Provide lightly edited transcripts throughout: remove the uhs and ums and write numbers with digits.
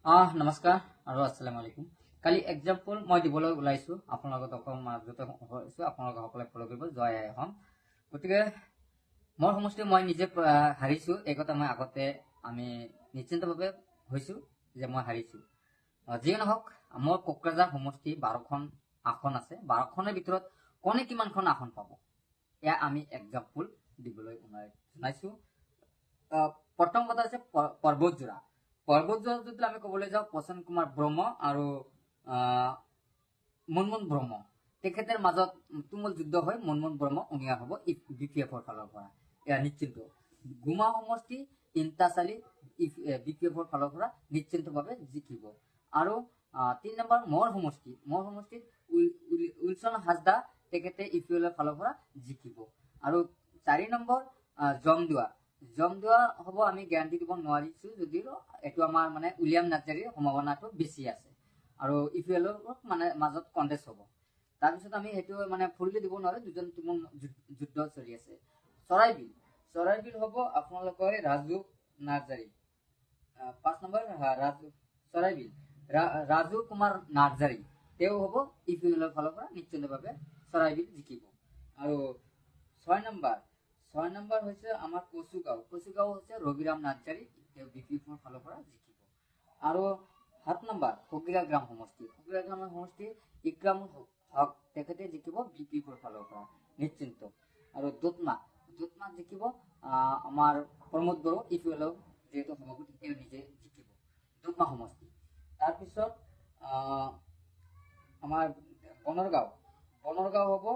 নমস্কাৰ আৰু আসসালামু আলাইকুম। কালি এক্সাম্পল মই দিবলৈ ওলাইছোঁ, আপোনালোকৰ অকণমান মাজতে হৈছোঁ, আপোনালোকে সকলোৱে ফ'ল' কৰিব। জয় আই অসম। গতিকে মোৰ সমষ্টি মই নিজে হাৰিছোঁ, এই কথা মই আগতে আমি নিশ্চিন্তভাৱে হৈছোঁ যে মই হাৰিছোঁ। যিয়ে নহওক, মোৰ কোকৰাঝাৰ সমষ্টি 12খন আসন আছে। 12খনৰ ভিতৰত কোনে কিমানখন আসন পাব, এয়া আমি এক্সাম্পল দিবলৈ জনাইছোঁ। প্ৰথম কথা হৈছে পৰ্বতজোৰা। পৰ্বতজোৰা যদি আমি ক'বলৈ যাওঁ, প্ৰসন্ন কুমাৰ ব্ৰহ্ম আৰু মুনমুন ব্ৰহ্ম, তেখেতৰ মাজত তুমুল যুদ্ধ হৈ মুনমুন ব্ৰহ্ম উনিয়াৰ হ'ব BPF-ৰ ফালৰ পৰা, এয়া নিশ্চিন্ত। গুমা সমষ্টি ইন্তাচালি BPF-ৰ ফালৰ পৰা নিশ্চিন্তভাৱে জিকিব। আৰু 3 নম্বৰ মোৰ সমষ্টিত উইলছন হাজদা, তেখেতে ইপিএলৰ ফালৰ পৰা জিকিব। আৰু 4 নম্বৰ জমদুৱা হ'ব, আমি গেৰাণ্টি দিব নোৱাৰিছোঁ যদিও এইটো আমাৰ মানে উইলিয়াম নাৰ্জাৰীৰ সম্ভাৱনাটো বেছি আছে আৰু ইপিএলৰ মাজত কণ্টেষ্ট হ'ব। তাৰপিছত আমি সেইটো মানে ফুললি দিব নোৱাৰোঁ, দুজন তুমুল যুদ্ধ চলি আছে। চৰাইবিল হ'ব আপোনালোকৰ ৰাজু নাৰ্জাৰী। 5 নম্বৰ চৰাইবিল ৰাজু কুমাৰ নাৰ্জাৰী, তেওঁ হ'ব ইপিএলৰ ফালৰ পৰা নিশ্চিতভাৱে চৰাইবিল জিকিব। আৰু 6 নম্বৰ হৈছে আমাৰ কচুগাঁও হৈছে ৰবিৰাম নাৰ্জাৰী, তেওঁ BPF-ৰ ফালৰ পৰা জিকিব। আৰু 7 নম্বৰ ফকিৰাগ্ৰাম সমষ্টি ইক্ৰামুল হক, তেখেতে জিকিব BPF-ৰ ফালৰ পৰা নিশ্চিন্ত। আৰু দুধমা জিকিব আমাৰ প্ৰমোদ বড়ো, ইপিএলৰ যিহেতু সভাপতি, তেওঁ নিজে জিকিব দুধমা সমষ্টি। তাৰপিছত আমাৰ বনৰগাঁও হ'ব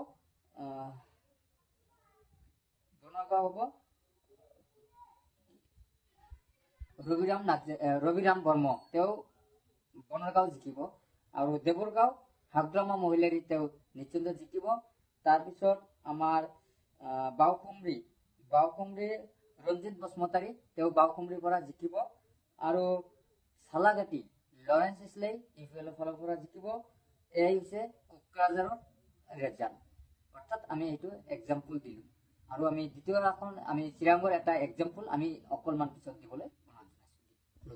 ৰবিৰাম বৰ্ম, তেওঁ বনৰগাঁও জিকিব। আৰু দেৱৰগাঁও হাগ্ৰামা মহিলাৰী, তেওঁ নিশ্চিন্ত জিকিব। তাৰপিছত আমাৰ বাউখুমৰী ৰঞ্জিত বসুমতাৰী, তেওঁ বাউখুমৰীৰ পৰা জিকিব। আৰু চালাগাটি লৰেন্স ইছলাই, ইপিএলৰ ফালৰ পৰা জিকিব। এয়াই হৈছে কোকৰাঝাৰৰ ৰেজাল্ট। অৰ্থাৎ আমি এইটো এক্সাম্পল দিলোঁ। আৰু আমি দ্বিতীয় আসন, আমি চিৰাঙৰ এটা এক্সাম্পল আমি অকণমান পিছত দিবলৈ